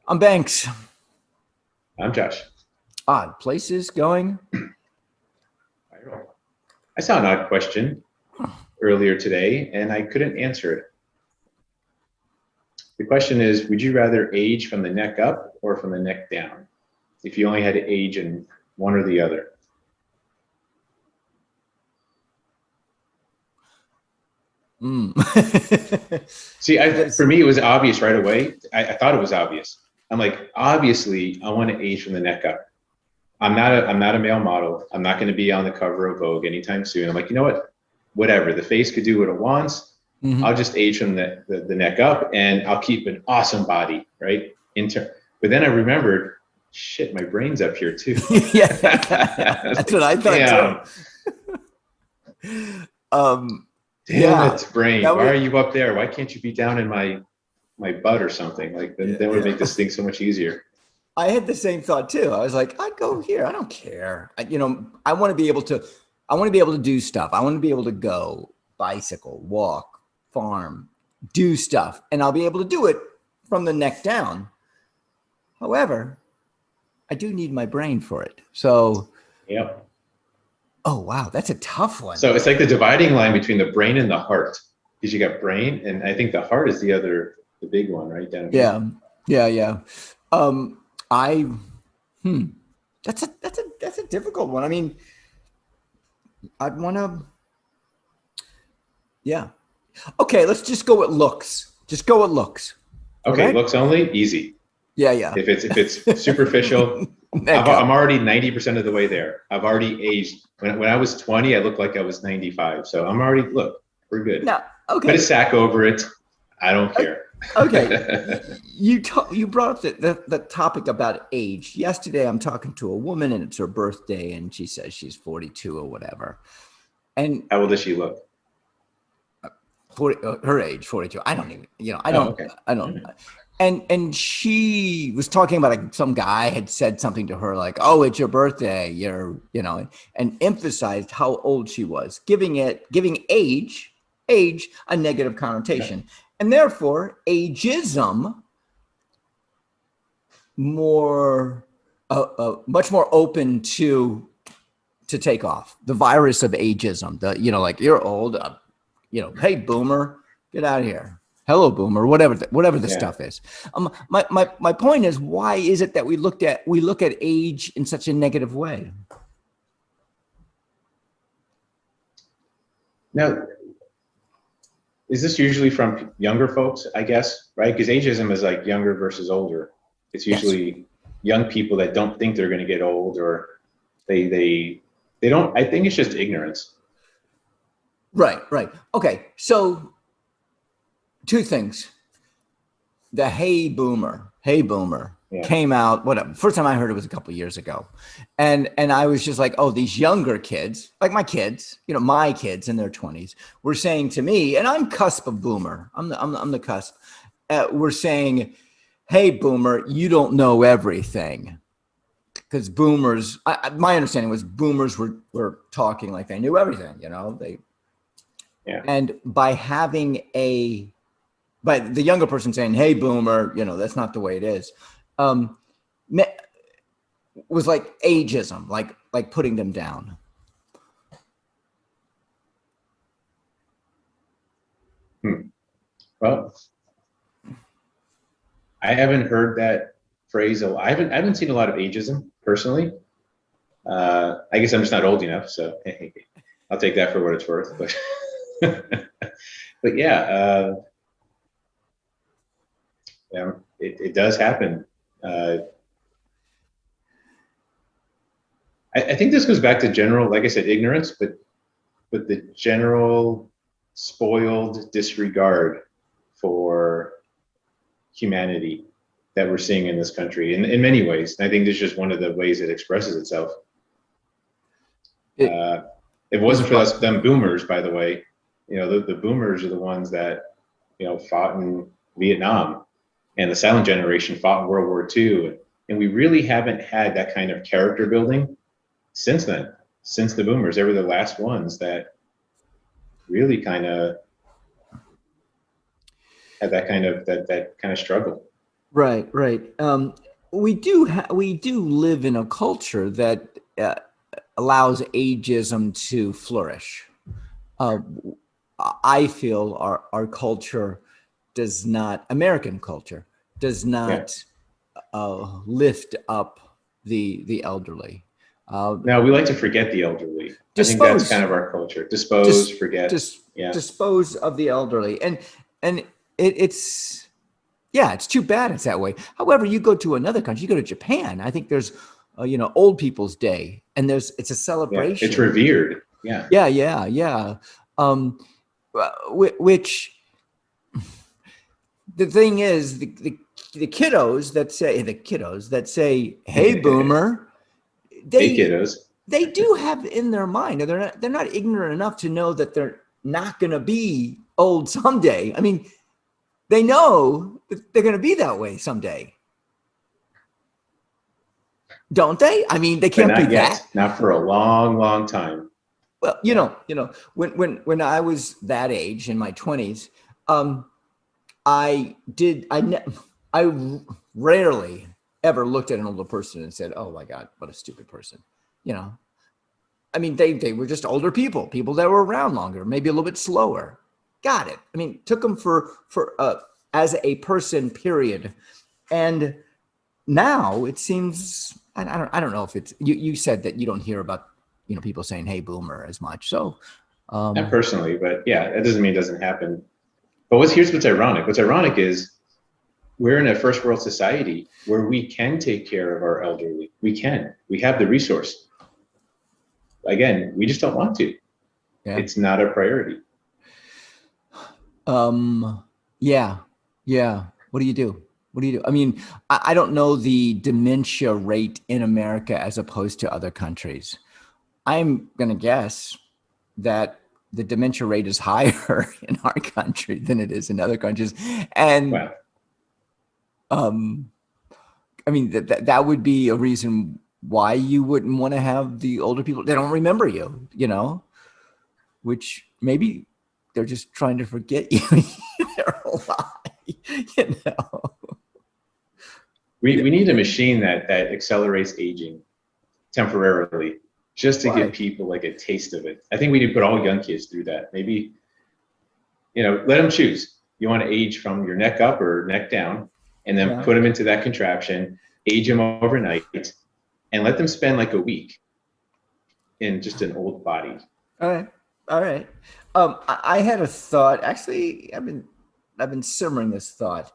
I'm Banks. I'm Josh. Odd places going. I saw an odd question earlier today and I couldn't answer it. The question is, would you rather age from the neck up or from the neck down? If you only had to age in one or the other. See, for me, it was obvious right away. I thought it was obvious. I'm like, obviously, I want to age from the neck up. I'm not a male model. I'm not going to be on the cover of Vogue anytime soon. I'm like, you know what? Whatever. The face could do what it wants. I'll just age from the neck up, and I'll keep an awesome body, right? But then I remembered, shit, my brain's up here too. Yeah, that's what I thought too. Damn it, brain. Why are you up there? Why can't you be down in my butt or something? Like then would make this thing so much easier. I had the same thought too. I was like, I'd go here. I don't care. I want to be able to do stuff. I want to be able to go bicycle, walk, farm, do stuff, and I'll be able to do it from the neck down. However, I do need my brain for it. So, yep. Oh, wow. That's a tough one. So it's like the dividing line between the brain and the heart, because you got brain, and I think the heart is the big one, right? Down here. Yeah. That's a difficult one. I mean, I'd want to, yeah. Okay, let's just go with looks. Just go with looks. Okay, right? Looks only, easy. Yeah. If it's superficial, I'm already 90% of the way there. I've already aged. When I was 20, I looked like I was 95. So I'm already, we're good. No, okay. Put a sack over it. I don't care. Okay. You brought up the topic about age. Yesterday, I'm talking to a woman and it's her birthday and she says she's 42 or whatever. And how old does she look? 40, her age, 42. I don't even, I don't. And she was talking about like some guy had said something to her like, "Oh, it's your birthday," and emphasized how old she was, giving age a negative connotation, and therefore ageism much more open to take off. The virus of ageism, like you're old, hey boomer, get out of here. Hello, boomer, whatever the stuff is. My point is, why is it that we look at age in such a negative way? Now, is this usually from younger folks, I guess, right? Because ageism is like younger versus older. It's usually young people that don't think they're going to get old, or they don't. I think it's just ignorance. Right. Okay, so two things. The hey boomer came out, whatever. First time I heard it was a couple of years ago. And I was just like, oh, these younger kids, like my kids, my kids in their 20s, were saying to me, and I'm cusp of boomer. I'm the cusp. We're saying, hey boomer, you don't know everything. Because boomers, my understanding was boomers were talking like they knew everything, and by having but the younger person saying, hey, boomer, that's not the way it is, was like ageism, like putting them down. Well, I haven't heard that phrase. I haven't seen a lot of ageism personally. I guess I'm just not old enough, so I'll take that for what it's worth. But yeah. It does happen. I think this goes back to general, like I said, ignorance, but the general spoiled disregard for humanity that we're seeing in this country in many ways. And I think this is just one of the ways it expresses itself. If it wasn't for them boomers, by the way, the boomers are the ones that, fought in Vietnam. And the silent generation fought in World War II. And we really haven't had that kind of character building since then, since the boomers. They were the last ones that really kind of had that kind of struggle. Right, right. We do live in a culture that allows ageism to flourish. Uh, I feel our culture does not, American culture does Yeah. not lift up the elderly. Uh, Now we like to forget the elderly. I think that's kind dispose of our culture. Dispose, dis, forget. Yeah. dispose of the elderly, and it's yeah, it's too bad it's that way. However, you go to another country, you go to Japan. I think there's Old People's Day, and it's a Yeah. It's celebration. revered. Yeah. Yeah, yeah, yeah. Um, which the thing is, the kiddos that say, "Hey, Hey, Boomer," they kiddos. they do have in their mind, and they're not ignorant enough to know that they're not going to be old someday. I mean, they know that they're going to be that way someday, don't they? I mean, they But can't be not that. yet. Not for a long, long time. Well, Yeah. when I was that age in my 20s, I rarely ever looked at an older person and said, "Oh my God, what a stupid person." You know, I mean, they were just older people that were around longer, maybe a little bit slower. Got it. I mean, took them for as a person, period. And now it seems I don't know if it's you said that you don't hear about people saying "Hey, Boomer" as much. So Not um, personally, but yeah, that doesn't mean it doesn't happen. But here's what's ironic. What's ironic is we're in a first world society where we can take care of our elderly. We can. We have the resource. Again, we just don't want to. yeah. It's not a priority. Yeah, yeah. What do you do? What do you do? I mean, I don't know the dementia rate in America as opposed to other countries. I'm going to guess that the dementia rate is higher in our country than it is in other countries. And Wow. um, I mean, that would be a reason why you wouldn't want to have the older people. They don't remember which maybe they're just trying to forget you their whole life, you know. We need a machine that accelerates aging temporarily just to give Why? people like a taste of it. I think we need to put all young kids through that. Maybe, let them choose. You want to age from your neck up or neck down, and then Yeah. put them into that contraption, age them overnight, and let them spend like a week in just an old body. All right. All right. I had a thought. Actually, I've been simmering this thought.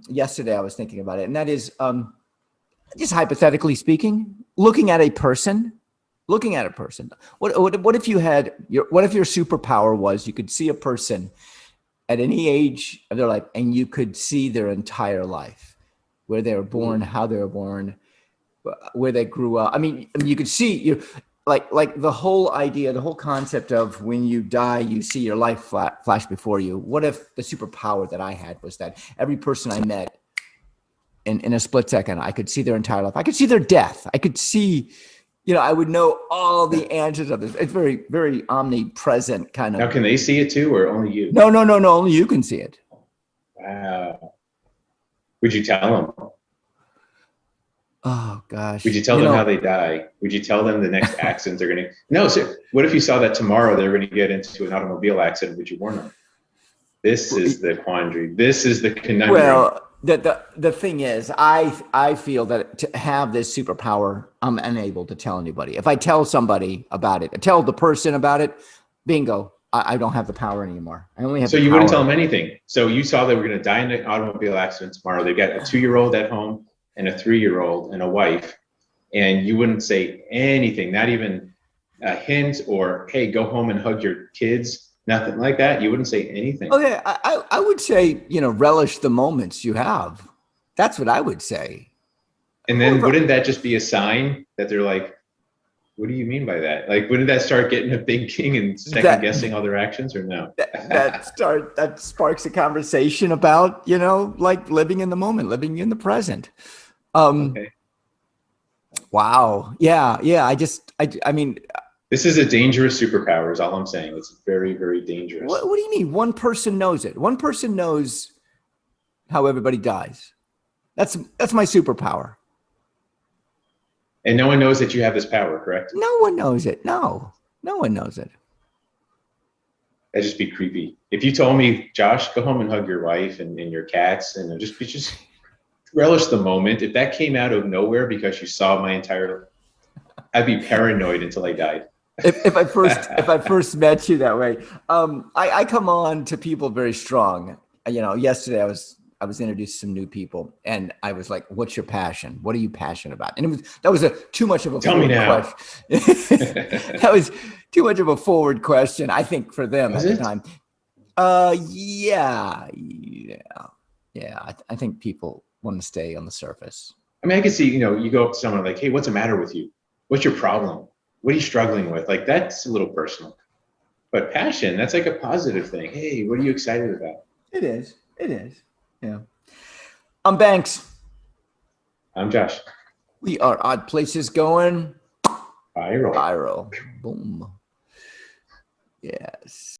Yesterday I was thinking about it, and that is just hypothetically speaking, looking at a person. What if you had what if your superpower was you could see a person at any age of their life and you could see their entire life, where they were born, Ooh. how they were born, where they grew up. I mean, you could see you like the whole idea, the whole concept of when you die, you see your life flash before you. What if the superpower that I had was that every person I met in a split second, I could see their entire life. I could see their death. I could see, I would know all the answers of this. It's very, very omnipresent kind Now, of. can they see it too, or only you? No, no, no, no. Only you can see it. Wow. Would you tell them? Oh Would gosh, you tell them how they die? Would you tell them the next accident they're going to? No, sir. What if you saw that tomorrow they're going to get into an automobile accident? Would you warn them? This is the quandary. This is the conundrum. well, the thing is, I feel that to have this superpower, I'm unable to tell anybody. If I tell somebody about it, I tell the person about it, bingo, I don't have the power anymore. I only have So the you wouldn't tell power. them anything. So you saw they were going to die in an automobile accident tomorrow. They've got a 2-year-old at home and a 3-year-old and a wife, and you wouldn't say anything, not even a hint or, hey, go home and hug your kids, nothing like that. You wouldn't say anything. Okay, I would say, relish the moments you have. That's what I would say. And then Whoever wouldn't that just be a sign that they're like, what do you mean by that? Like, wouldn't that start getting a big king and second that guessing all their actions or no? that sparks a conversation about, like living in the moment, living in the present. Um, Okay. wow. Yeah, yeah. I mean, This is a dangerous superpower is all I'm saying. It's very, very what dangerous. do you mean? One person knows it. One person knows how everybody dies. That's my superpower. And no one knows that you have this power, correct? No one knows it. No one knows it. That'd just be creepy. If you told me, Josh, go home and hug your wife and your cats and just relish the moment. If that came out of nowhere because you saw my entire, I'd be paranoid until I died. If I first met you that way, I come on to people very strong. Yesterday I was introduced to some new people, and I was like, "What's your passion? What are you passionate about?" And that was too much of a Tell me now. question. That was too much of a forward question, I think, for them Was at it? the time. Yeah. I think people want to stay on the surface. I mean, I can see, you go up to someone like, hey, what's the matter with you? What's your problem? What are you struggling with? Like, that's a little personal. But passion, that's like a positive thing. Hey, what are you excited about? It is. Yeah. I'm Banks. I'm Josh. We are Odd Places going Viral. viral. Boom. Yes.